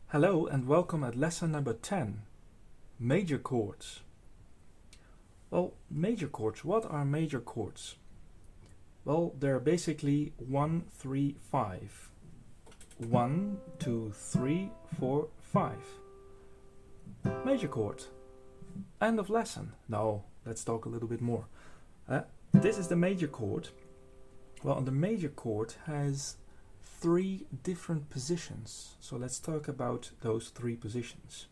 Hello and welcome at lesson number 10, major chords. Well, major chords, what are major chords? Well, they're basically 1, 3, 5. 1, 2, 3, 4, 5. Major chord. End of lesson. No, let's talk a little bit more. This is the major chord. Well, the major chord has 3 different positions. So let's talk about those 3 positions.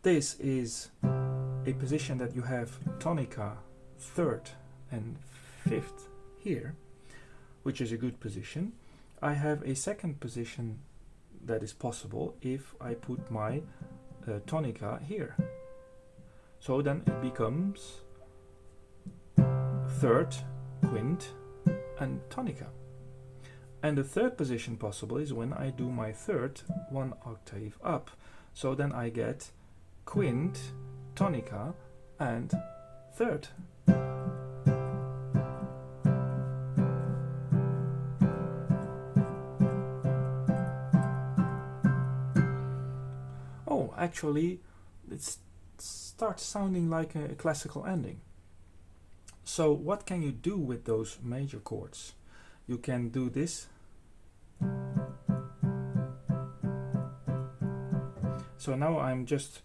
This is a position that you have tonica 3rd and 5th here, which is a good position. I have a second position that is possible if I put my tonica here. So then it becomes 3rd, quint and tonica. And the third position possible is when I do my 3rd 1 octave up. So then I get quint, tonica and 3rd. Oh, actually it starts sounding like a classical ending. So what can you do with those major chords? You can do this. So now I'm just...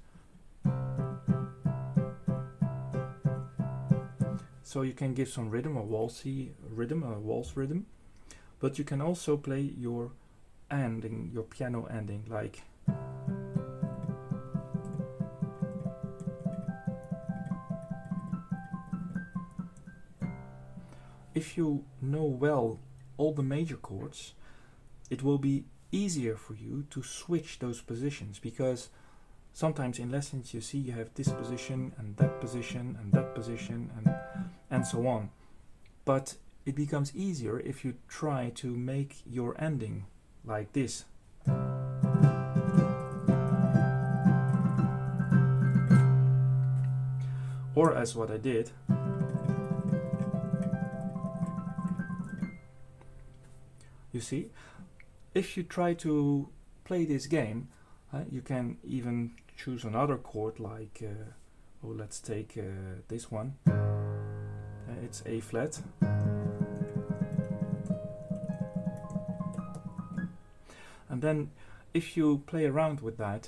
So you can give some rhythm, a waltzy rhythm, a waltz rhythm. But you can also play your ending, your piano ending, like... If you know well all the major chords, it will be easier for you to switch those positions, because sometimes in lessons you see you have this position and that position and that position and so on. But it becomes easier if you try to make your ending like this. Or as what I did. You see, if you try to play this game, you can even choose another chord like, let's take this one. It's A flat. And then if you play around with that,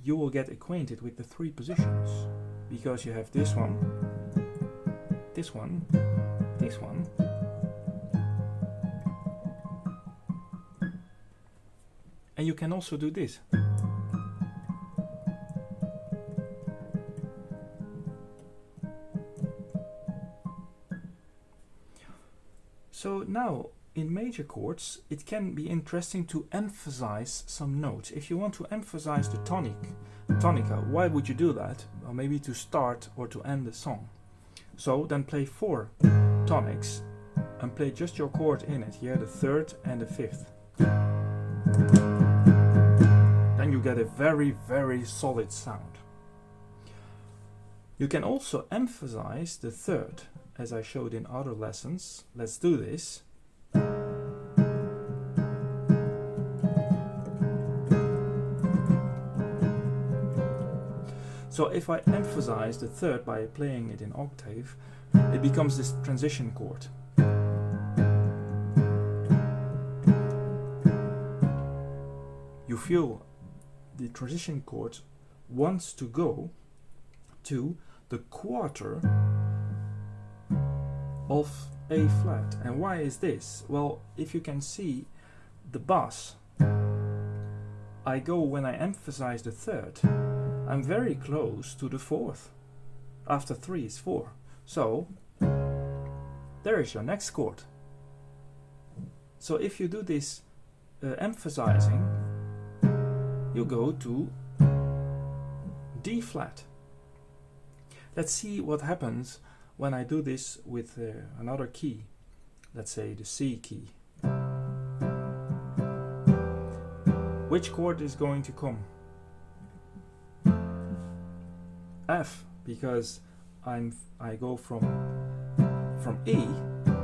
you will get acquainted with the 3 positions, because you have this one, this one, this one. And you can also do this. So now, in major chords, it can be interesting to emphasize some notes. If you want to emphasize the tonica, why would you do that? Well, maybe to start or to end the song. So then play 4 tonics and play just your chord in it, here the 3rd and the 5th. You get a very, very solid sound. You can also emphasize the 3rd, as I showed in other lessons. Let's do this. So if I emphasize the 3rd by playing it in octave, it becomes this transition chord. You feel the transition chord wants to go to the quarter of A flat. And why is this? Well, if you can see the bass, I go, when I emphasize the 3rd, I'm very close to the 4th. After 3 is 4. So there is your next chord. So if you do this emphasizing, you go to D flat. Let's see what happens when I do this with another key. Let's say the C key. Which chord is going to come? F, because I go from E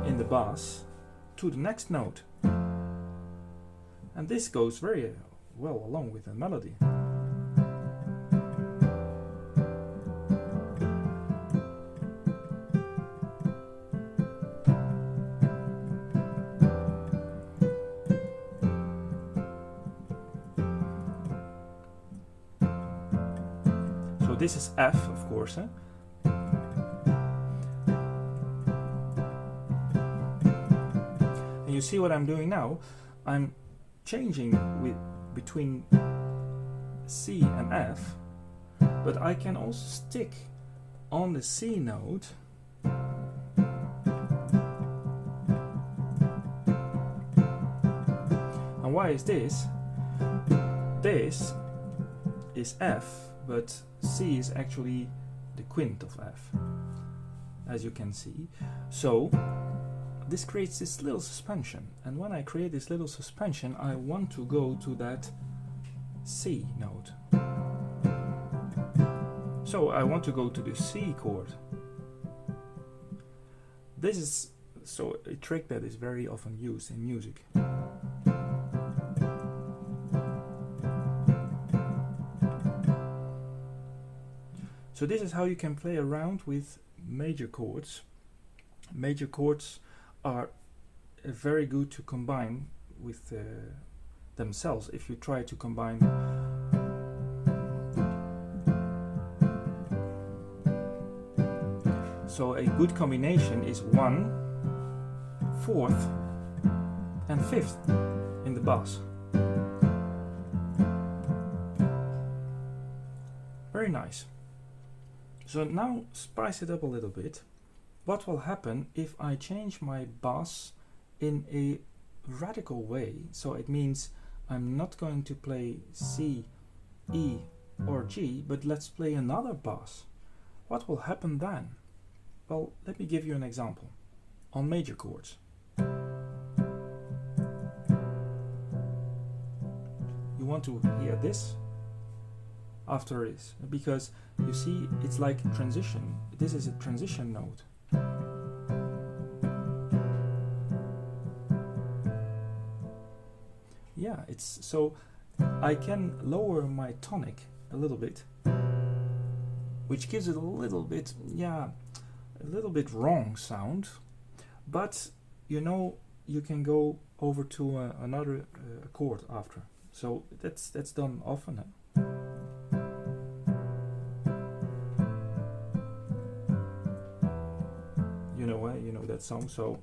in the bass to the next note. And this goes very well along with the melody. So this is F, of course. And you see what I'm doing now? I'm changing between C and F, but I can also stick on the C note and why is this? This is F, but C is actually the quint of F, as you can see. So this creates this little suspension, and when I create this little suspension, I want to go to that C note. So I want to go to the C chord. This is so a trick that is very often used in music. So this is how you can play around with major chords. Major chords are very good to combine with themselves. If you try to combine so a good combination is 1, 4th and 5th in the bass. Very nice. So now spice it up a little bit. What will happen if I change my bass in a radical way? So it means I'm not going to play C, E or G, but let's play another bass. What will happen then? Well, let me give you an example. On major chords. You want to hear this after this, because you see it's like a transition. This is a transition note. Yeah, it's so I can lower my tonic a little bit, which gives it a little bit, yeah, a little bit wrong sound, but you know you can go over to another chord after. So that's done often. You know that song. So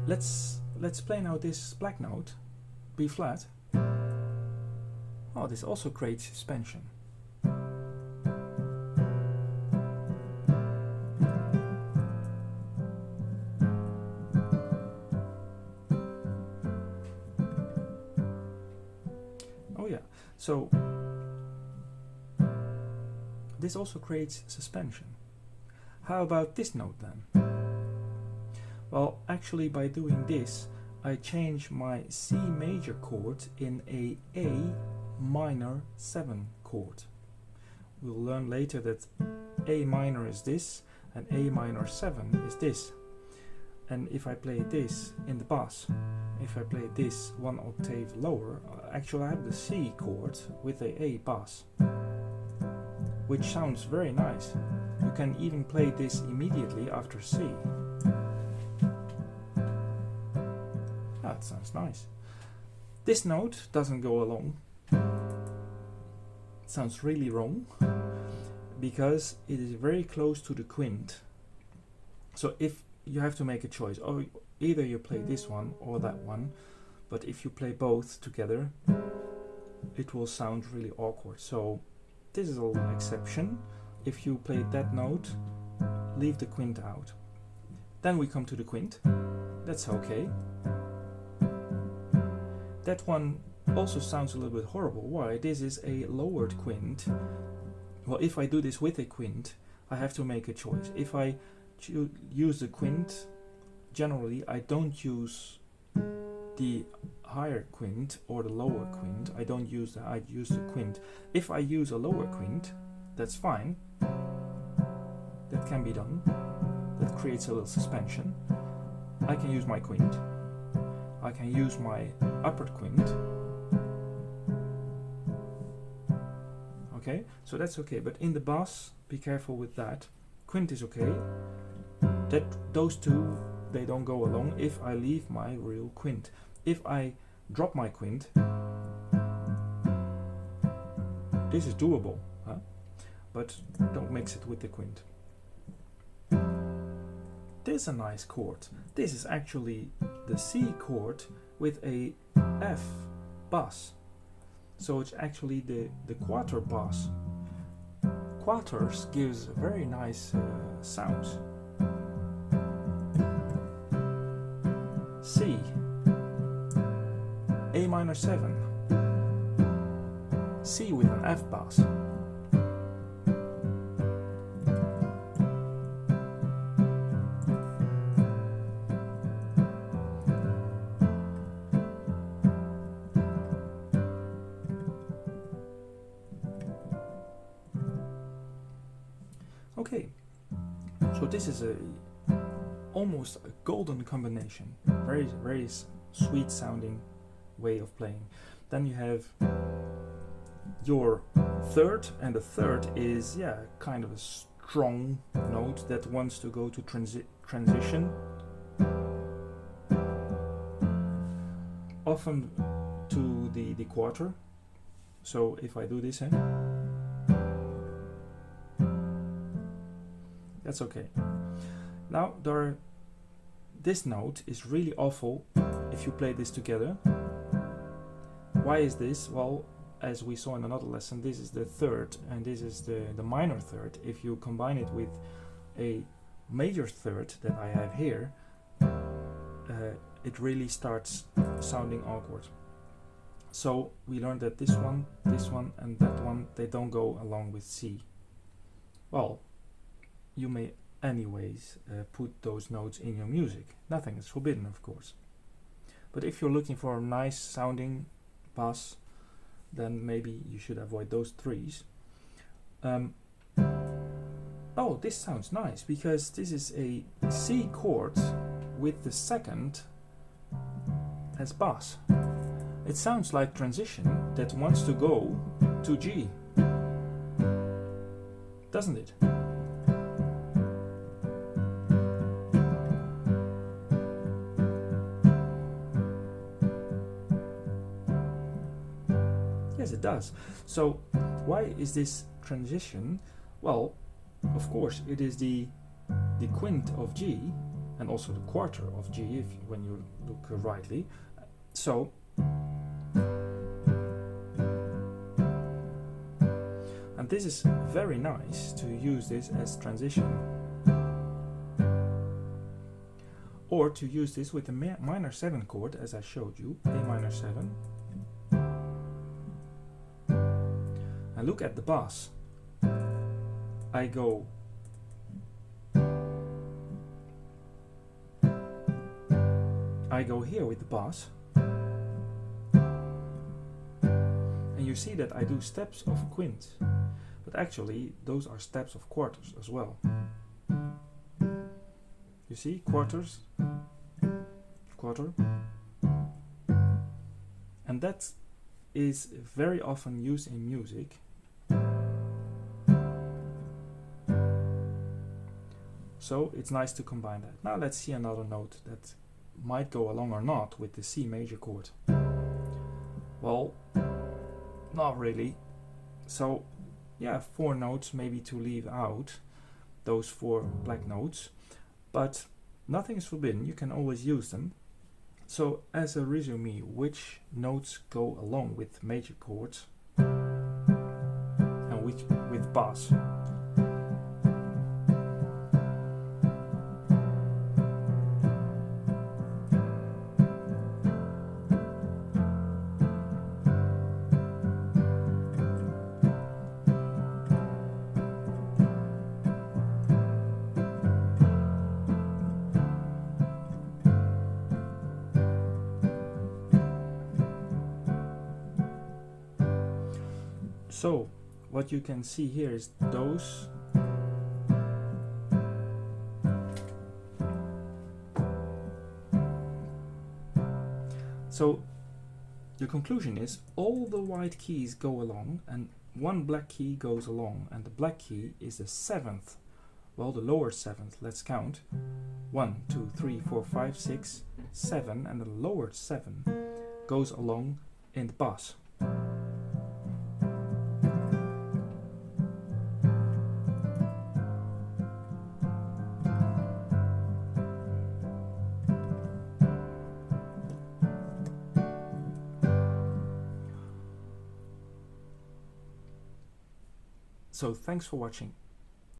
let's play now this black note, B flat. Oh, this also creates suspension. Oh yeah, so this also creates suspension. How about this note then? Well, actually by doing this, I change my C major chord in A minor 7 chord. We'll learn later that A minor is this and A minor 7 is this. And if I play this in the bass, if I play this one octave lower, actually I have the C chord with a A bass, which sounds very nice. You can even play this immediately after C. That sounds nice. This note doesn't go along. It sounds really wrong because it is very close to the quint. So if you have to make a choice, or either you play this one or that one, but if you play both together, it will sound really awkward. So this is an exception. If you play that note, leave the quint out. Then we come to the quint. That's okay. That one also sounds a little bit horrible. Why? This is a lowered quint. Well, if I do this with a quint, I have to make a choice. If I use the quint, generally I don't use the higher quint or the lower quint. I don't use that, I use the quint. If I use a lower quint, that's fine. That can be done. That creates a little suspension. I can use my quint. I can use my upper quint. Okay, so that's okay, but in the bass, be careful with that. Quint is okay. Those two, they don't go along if I leave my real quint. If I drop my quint, this is doable, huh? But don't mix it with the quint. This is a nice chord. This is actually the C chord with a F bass. So it's actually the quarter bass. Quarters gives very nice sounds. C, A minor 7, C with an F bass. Okay, so this is almost a golden combination. Very, very sweet sounding way of playing. Then you have your third, and the third is, yeah, kind of a strong note that wants to go to transition. Often to the quarter. So if I do this, that's okay. Now this note is really awful if you play this together. Why is this? Well, as we saw in another lesson, this is the third and this is the minor third. If you combine it with a major third that I have here, it really starts sounding awkward. So we learned that this one and that one, they don't go along with C. Well, you may anyways put those notes in your music. Nothing is forbidden, of course. But if you're looking for a nice sounding bass, then maybe you should avoid those threes. Oh, this sounds nice, because this is a C chord with the second as bass. It sounds like transition that wants to go to G, doesn't it? Yes, it does. So why is this transition? Well, of course, it is the quint of G and also the quarter of G when you look rightly. So and this is very nice to use this as transition, or to use this with the minor 7 chord, as I showed you, A minor 7. And look at the bass. I go here with the bass, and you see that I do steps of quints, but actually those are steps of quarters as well. You see, quarters, quarter, and that is very often used in music. So it's nice to combine that. Now let's see another note that might go along or not with the C major chord. Well, not really. So yeah, 4 notes maybe to leave out, those 4 black notes, but nothing is forbidden, you can always use them. So as a resume, which notes go along with major chords and which with bass? So what you can see here is those So the conclusion is all the white keys go along and one black key goes along, and the black key is the 7th. Well, the lower 7th, let's count. 1, 2, 3, 4, 5, 6, 7, and the lower 7 goes along in the bass. So thanks for watching.